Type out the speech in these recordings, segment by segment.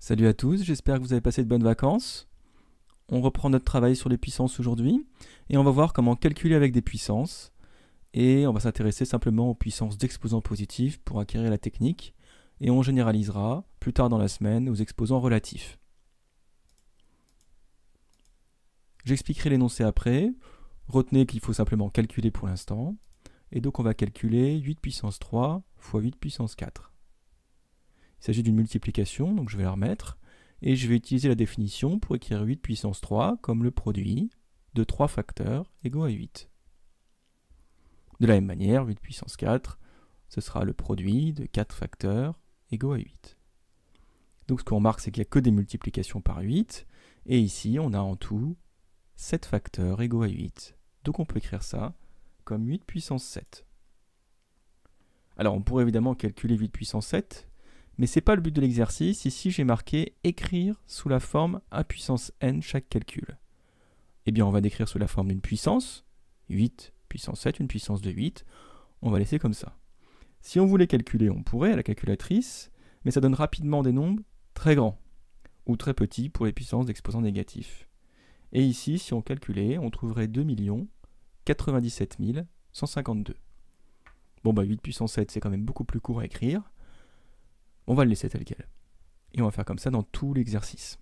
Salut à tous, j'espère que vous avez passé de bonnes vacances. On reprend notre travail sur les puissances aujourd'hui et on va voir comment calculer avec des puissances et on va s'intéresser simplement aux puissances d'exposants positifs pour acquérir la technique et on généralisera plus tard dans la semaine aux exposants relatifs. J'expliquerai l'énoncé après. Retenez qu'il faut simplement calculer pour l'instant. Et donc on va calculer 8 puissance 3 fois 8 puissance 4. Il s'agit d'une multiplication, donc je vais la remettre. Et je vais utiliser la définition pour écrire 8 puissance 3 comme le produit de 3 facteurs égaux à 8. De la même manière, 8 puissance 4, ce sera le produit de 4 facteurs égaux à 8. Donc ce qu'on remarque, c'est qu'il n'y a que des multiplications par 8. Et ici, on a en tout 7 facteurs égaux à 8. Donc on peut écrire ça comme 8 puissance 7. Alors on pourrait évidemment calculer 8 puissance 7, mais ce n'est pas le but de l'exercice. Ici j'ai marqué écrire sous la forme a puissance n chaque calcul. Eh bien on va décrire sous la forme d'une puissance, 8 puissance 7, une puissance de 8. On va laisser comme ça. Si on voulait calculer, on pourrait à la calculatrice, mais ça donne rapidement des nombres très grands, ou très petits pour les puissances d'exposants négatifs. Et ici, si on calculait, on trouverait 2 97 152. Bon, 8 puissance 7, c'est quand même beaucoup plus court à écrire. On va le laisser tel quel. Et on va faire comme ça dans tout l'exercice.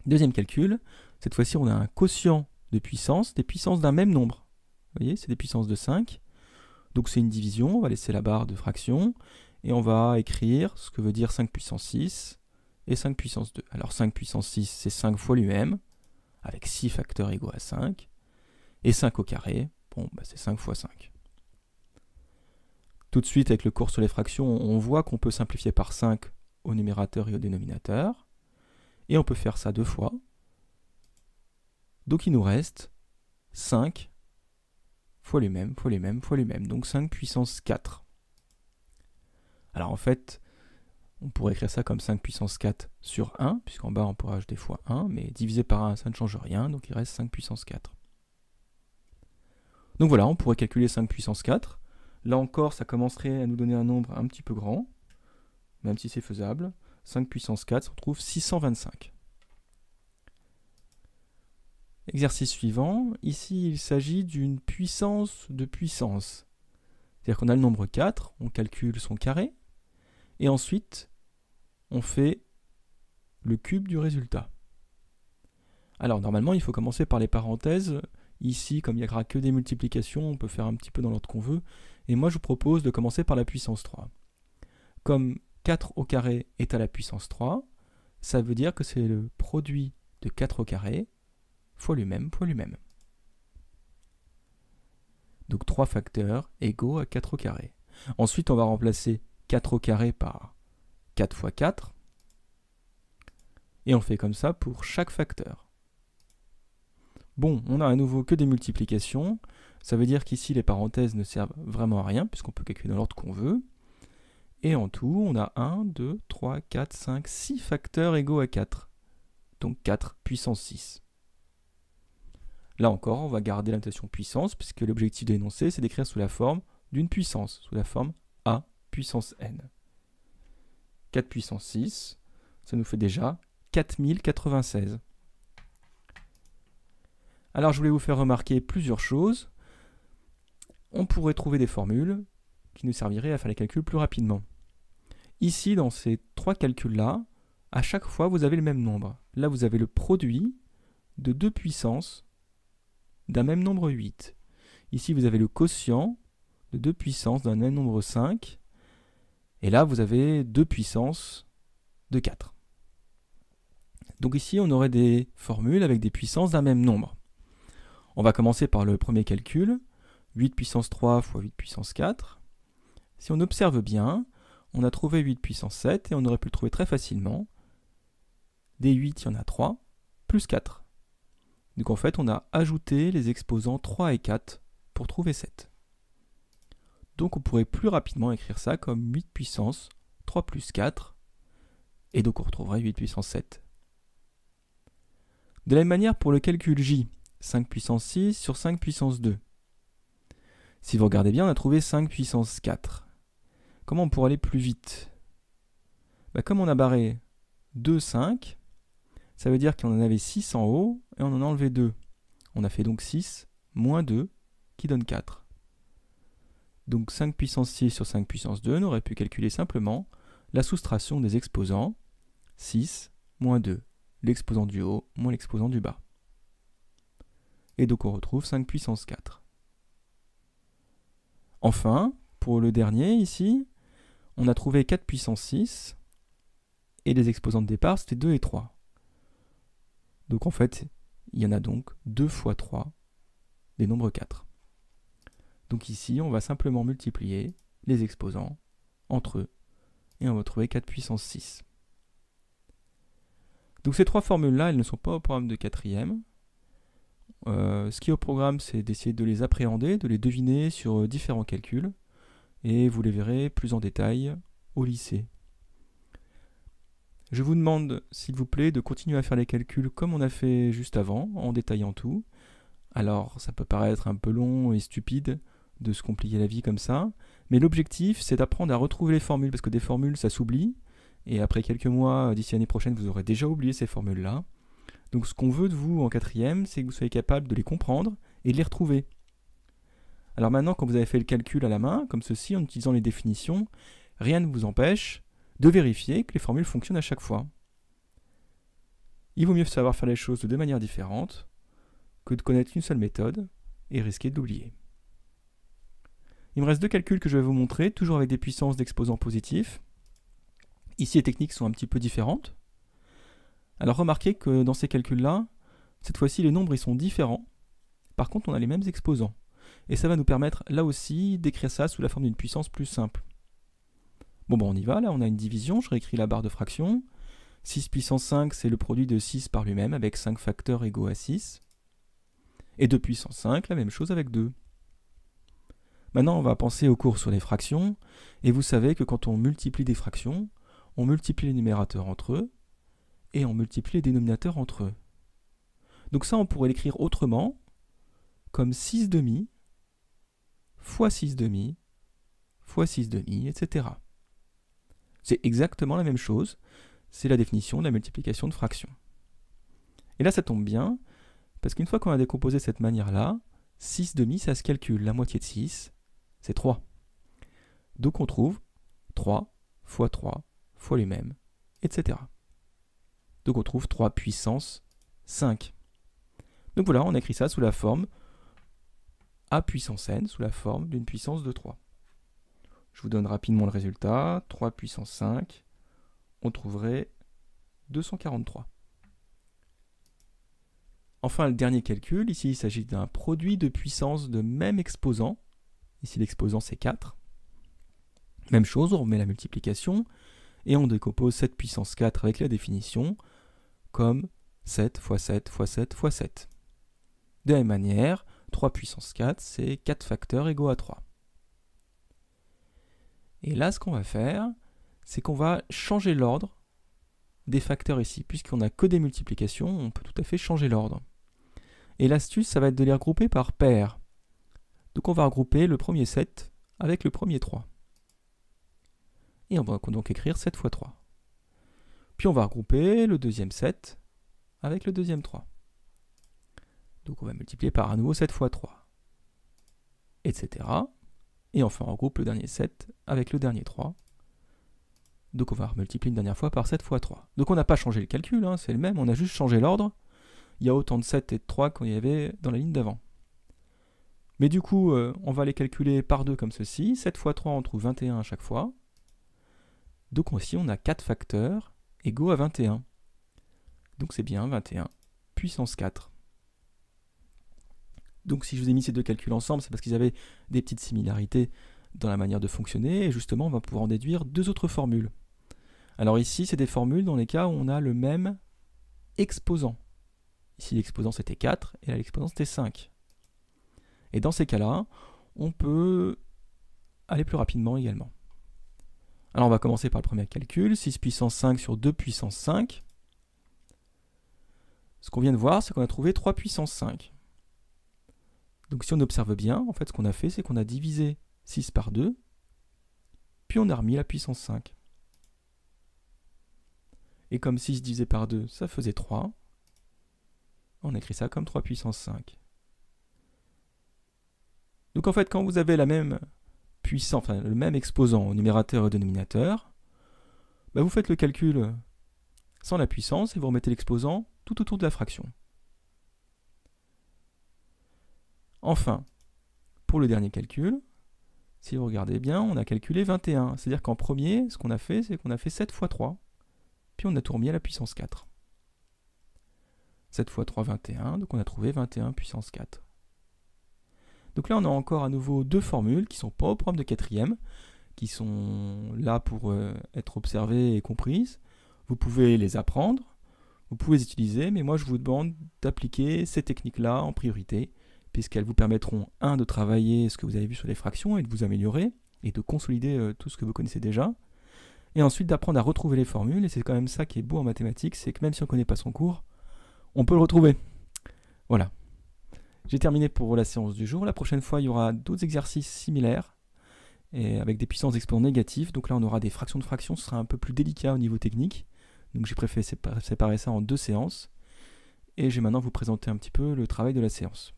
Deuxième calcul, cette fois-ci, on a un quotient de puissance, des puissances d'un même nombre. Vous voyez, c'est des puissances de 5. Donc c'est une division, on va laisser la barre de fraction, et on va écrire ce que veut dire 5 puissance 6 et 5 puissance 2. Alors 5 puissance 6, c'est 5 fois lui-même, avec 6 facteurs égaux à 5. Et 5 au carré, c'est 5 fois 5. Tout de suite, avec le cours sur les fractions, on voit qu'on peut simplifier par 5 au numérateur et au dénominateur. Et on peut faire ça 2 fois. Donc il nous reste 5 fois lui-même, fois lui-même, fois lui-même. Donc 5 puissance 4. Alors en fait, on pourrait écrire ça comme 5 puissance 4 sur 1, puisqu'en bas on pourrait ajouter fois 1, mais divisé par 1, ça ne change rien, donc il reste 5 puissance 4. Donc voilà, on pourrait calculer 5 puissance 4. Là encore, ça commencerait à nous donner un nombre un petit peu grand, même si c'est faisable. 5 puissance 4, ça retrouve 625. Exercice suivant, ici il s'agit d'une puissance de puissance. C'est-à-dire qu'on a le nombre 4, on calcule son carré, et ensuite on fait le cube du résultat. Alors normalement il faut commencer par les parenthèses. Ici, comme il n'y aura que des multiplications, on peut faire un petit peu dans l'ordre qu'on veut. Et moi, je vous propose de commencer par la puissance 3. Comme 4 au carré est à la puissance 3, ça veut dire que c'est le produit de 4 au carré fois lui-même fois lui-même. Donc 3 facteurs égaux à 4 au carré. Ensuite, on va remplacer 4 au carré par 4 fois 4. Et on fait comme ça pour chaque facteur. Bon, on a à nouveau que des multiplications. Ça veut dire qu'ici, les parenthèses ne servent vraiment à rien, puisqu'on peut calculer dans l'ordre qu'on veut. Et en tout, on a 1, 2, 3, 4, 5, 6 facteurs égaux à 4. Donc 4 puissance 6. Là encore, on va garder la notation puissance, puisque l'objectif de l'énoncé, c'est d'écrire sous la forme d'une puissance, sous la forme a puissance n. 4 puissance 6, ça nous fait déjà 4096. Alors je voulais vous faire remarquer plusieurs choses. On pourrait trouver des formules qui nous serviraient à faire les calculs plus rapidement. Ici, dans ces 3 calculs-là, à chaque fois, vous avez le même nombre. Là, vous avez le produit de 2 puissances d'un même nombre 8. Ici, vous avez le quotient de 2 puissances d'un même nombre 5. Et là, vous avez 2 puissances de 4. Donc ici, on aurait des formules avec des puissances d'un même nombre. On va commencer par le premier calcul, 8 puissance 3 fois 8 puissance 4. Si on observe bien, on a trouvé 8 puissance 7 et on aurait pu le trouver très facilement. Des 8, il y en a 3, plus 4. Donc en fait, on a ajouté les exposants 3 et 4 pour trouver 7. Donc on pourrait plus rapidement écrire ça comme 8 puissance 3 plus 4, et donc on retrouverait 8 puissance 7. De la même manière pour le calcul J, 5 puissance 6 sur 5 puissance 2. Si vous regardez bien, on a trouvé 5 puissance 4. Comment on pourrait aller plus vite ? Comme on a barré 2, 5, ça veut dire qu'on en avait 6 en haut et on en a enlevé 2. On a fait donc 6 moins 2 qui donne 4. Donc 5 puissance 6 sur 5 puissance 2, on aurait pu calculer simplement la soustraction des exposants, 6 moins 2, l'exposant du haut moins l'exposant du bas. Et donc on retrouve 5 puissance 4. Enfin, pour le dernier ici, on a trouvé 4 puissance 6, et les exposants de départ c'était 2 et 3. Donc en fait, il y en a donc 2 fois 3 des nombres 4. Donc ici, on va simplement multiplier les exposants entre eux, et on va trouver 4 puissance 6. Donc ces trois formules-là, elles ne sont pas au programme de quatrième. Ce qui est au programme, c'est d'essayer de les appréhender, de les deviner sur différents calculs, et vous les verrez plus en détail au lycée. Je vous demande, s'il vous plaît, de continuer à faire les calculs comme on a fait juste avant, en détaillant tout. Alors, ça peut paraître un peu long et stupide de se compliquer la vie comme ça, mais l'objectif, c'est d'apprendre à retrouver les formules, parce que des formules, ça s'oublie, et après quelques mois, d'ici l'année prochaine, vous aurez déjà oublié ces formules-là. Donc ce qu'on veut de vous en quatrième, c'est que vous soyez capable de les comprendre et de les retrouver. Alors maintenant, quand vous avez fait le calcul à la main, comme ceci, en utilisant les définitions, rien ne vous empêche de vérifier que les formules fonctionnent à chaque fois. Il vaut mieux savoir faire les choses de deux manières différentes que de connaître une seule méthode et risquer de l'oublier. Il me reste deux calculs que je vais vous montrer, toujours avec des puissances d'exposants positifs. Ici, les techniques sont un petit peu différentes. Alors remarquez que dans ces calculs-là, cette fois-ci, les nombres ils sont différents. Par contre, on a les mêmes exposants. Et ça va nous permettre, là aussi, d'écrire ça sous la forme d'une puissance plus simple. Bon, on y va, là, on a une division, je réécris la barre de fraction. 6 puissance 5, c'est le produit de 6 par lui-même, avec 5 facteurs égaux à 6. Et 2 puissance 5, la même chose avec 2. Maintenant, on va penser au cours sur les fractions, et vous savez que quand on multiplie des fractions, on multiplie les numérateurs entre eux, et on multiplie les dénominateurs entre eux. Donc ça, on pourrait l'écrire autrement, comme 6 demi, fois 6 demi, fois 6 demi, etc. C'est exactement la même chose, c'est la définition de la multiplication de fractions. Et là, ça tombe bien, parce qu'une fois qu'on a décomposé de cette manière-là, 6 demi, ça se calcule, la moitié de 6, c'est 3. Donc on trouve 3 fois lui-même, etc. Donc on trouve 3 puissance 5. Donc voilà, on a écrit ça sous la forme a puissance n, sous la forme d'une puissance de 3. Je vous donne rapidement le résultat. 3 puissance 5, on trouverait 243. Enfin, le dernier calcul, ici il s'agit d'un produit de puissance de même exposant. Ici l'exposant c'est 4. Même chose, on remet la multiplication et on décompose 7 puissance 4 avec la définition comme 7 fois 7 fois 7 fois 7. De la même manière, 3 puissance 4, c'est 4 facteurs égaux à 3. Et là, ce qu'on va faire, c'est qu'on va changer l'ordre des facteurs ici. Puisqu'on n'a que des multiplications, on peut tout à fait changer l'ordre. Et l'astuce, ça va être de les regrouper par paires. Donc on va regrouper le premier 7 avec le premier 3. Et on va donc écrire 7 fois 3. Puis on va regrouper le deuxième 7 avec le deuxième 3. Donc on va multiplier par à nouveau 7 fois 3, etc. Et enfin on regroupe le dernier 7 avec le dernier 3. Donc on va multiplier une dernière fois par 7 fois 3. Donc on n'a pas changé le calcul, hein, c'est le même, on a juste changé l'ordre. Il y a autant de 7 et de 3 qu'il y avait dans la ligne d'avant. Mais du coup, on va les calculer par 2 comme ceci. 7 fois 3, on trouve 21 à chaque fois. Donc ici, on a 4 facteurs égaux à 21. Donc c'est bien 21 puissance 4. Donc si je vous ai mis ces deux calculs ensemble, c'est parce qu'ils avaient des petites similarités dans la manière de fonctionner. Et justement, on va pouvoir en déduire deux autres formules. Alors ici, c'est des formules dans les cas où on a le même exposant. Ici, l'exposant c'était 4 et là, l'exposant c'était 5. Et dans ces cas-là, on peut aller plus rapidement également. Alors on va commencer par le premier calcul, 6 puissance 5 sur 2 puissance 5. Ce qu'on vient de voir, c'est qu'on a trouvé 3 puissance 5. Donc si on observe bien, en fait ce qu'on a fait, c'est qu'on a divisé 6 par 2, puis on a remis la puissance 5. Et comme 6 divisé par 2, ça faisait 3, on écrit ça comme 3 puissance 5. Donc en fait, quand vous avez la même puissance, enfin le même exposant au numérateur et au dénominateur, bah vous faites le calcul sans la puissance et vous remettez l'exposant tout autour de la fraction. Enfin, pour le dernier calcul, si vous regardez bien, on a calculé 21. C'est-à-dire qu'en premier, ce qu'on a fait, c'est qu'on a fait 7 fois 3, puis on a tout remis à la puissance 4. 7 fois 3, 21, donc on a trouvé 21 puissance 4. Donc là, on a encore à nouveau deux formules qui ne sont pas au problème de quatrième, qui sont là pour être observées et comprises. Vous pouvez les apprendre, vous pouvez les utiliser, mais moi je vous demande d'appliquer ces techniques-là en priorité, puisqu'elles vous permettront, de travailler ce que vous avez vu sur les fractions et de vous améliorer, et de consolider tout ce que vous connaissez déjà, et ensuite d'apprendre à retrouver les formules, et c'est quand même ça qui est beau en mathématiques, c'est que même si on ne connaît pas son cours, on peut le retrouver. Voilà. J'ai terminé pour la séance du jour. La prochaine fois, il y aura d'autres exercices similaires, et avec des puissances d'exponents négatives. Donc là, on aura des fractions de fractions, ce sera un peu plus délicat au niveau technique. Donc j'ai préféré séparer ça en 2 séances. Et je vais maintenant vous présenter un petit peu le travail de la séance.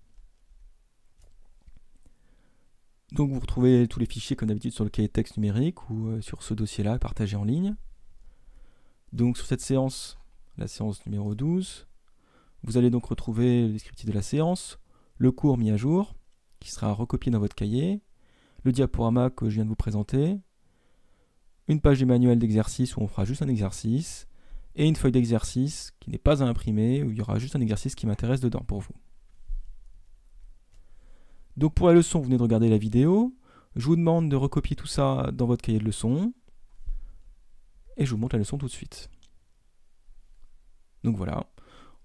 Donc vous retrouvez tous les fichiers comme d'habitude sur le cahier de texte numérique ou sur ce dossier-là partagé en ligne. Donc sur cette séance, la séance numéro 12, vous allez donc retrouver le descriptif de la séance, le cours mis à jour, qui sera recopié dans votre cahier, le diaporama que je viens de vous présenter, une page du manuel d'exercice où on fera juste un exercice, et une feuille d'exercice qui n'est pas à imprimer, où il y aura juste un exercice qui m'intéresse dedans pour vous. Donc pour la leçon, vous venez de regarder la vidéo, je vous demande de recopier tout ça dans votre cahier de leçon, et je vous montre la leçon tout de suite. Donc voilà,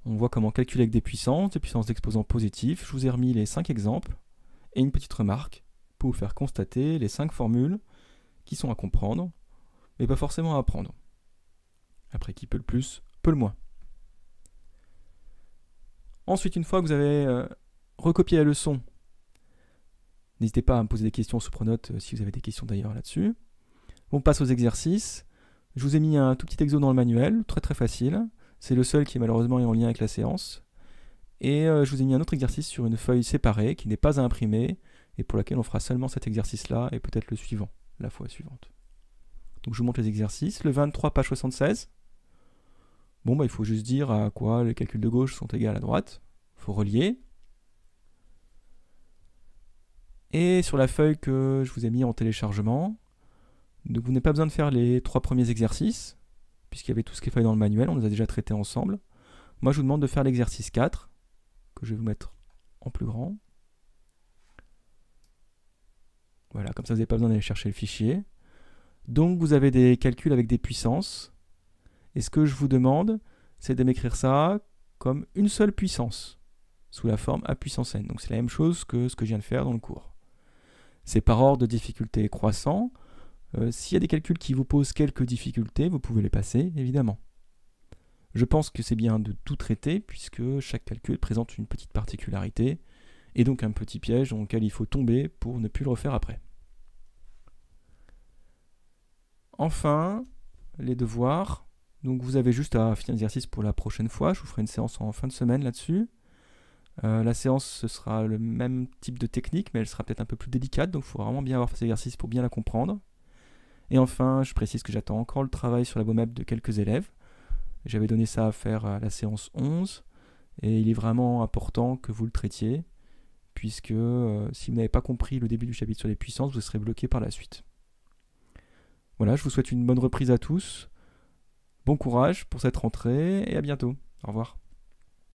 on voit comment calculer avec des puissances d'exposants positifs. Je vous ai remis les 5 exemples, et une petite remarque pour vous faire constater les 5 formules qui sont à comprendre, mais pas forcément à apprendre. Après, qui peut le plus, peut le moins. Ensuite, une fois que vous avez recopié la leçon, n'hésitez pas à me poser des questions sous Pronote si vous avez des questions d'ailleurs là-dessus. On passe aux exercices. Je vous ai mis un tout petit exo dans le manuel, très très facile. C'est le seul qui malheureusement est en lien avec la séance. Et je vous ai mis un autre exercice sur une feuille séparée qui n'est pas à imprimer et pour laquelle on fera seulement cet exercice-là et peut-être le suivant, la fois suivante. Donc je vous montre les exercices. Le 23, page 76. Bon, il faut juste dire à quoi les calculs de gauche sont égaux à droite. Il faut relier. Et sur la feuille que je vous ai mis en téléchargement, donc vous n'avez pas besoin de faire les 3 premiers exercices, puisqu'il y avait tout ce qui est fait dans le manuel, on les a déjà traités ensemble. Moi, je vous demande de faire l'exercice 4, que je vais vous mettre en plus grand. Voilà, comme ça vous n'avez pas besoin d'aller chercher le fichier. Donc vous avez des calculs avec des puissances. Et ce que je vous demande, c'est de m'écrire ça comme une seule puissance, sous la forme a puissance n. Donc c'est la même chose que ce que je viens de faire dans le cours. C'est par ordre de difficulté croissant. S'il y a des calculs qui vous posent quelques difficultés, vous pouvez les passer, évidemment. Je pense que c'est bien de tout traiter, puisque chaque calcul présente une petite particularité, et donc un petit piège dans lequel il faut tomber pour ne plus le refaire après. Enfin, les devoirs. Donc vous avez juste à finir l'exercice pour la prochaine fois. Je vous ferai une séance en fin de semaine là-dessus. La séance, ce sera le même type de technique, mais elle sera peut-être un peu plus délicate, donc il faut vraiment bien avoir fait cet exercice pour bien la comprendre. Et enfin, je précise que j'attends encore le travail sur la BOMAP de quelques élèves. J'avais donné ça à faire à la séance 11, et il est vraiment important que vous le traitiez, puisque si vous n'avez pas compris le début du chapitre sur les puissances, vous serez bloqué par la suite. Voilà, je vous souhaite une bonne reprise à tous. Bon courage pour cette rentrée et à bientôt. Au revoir.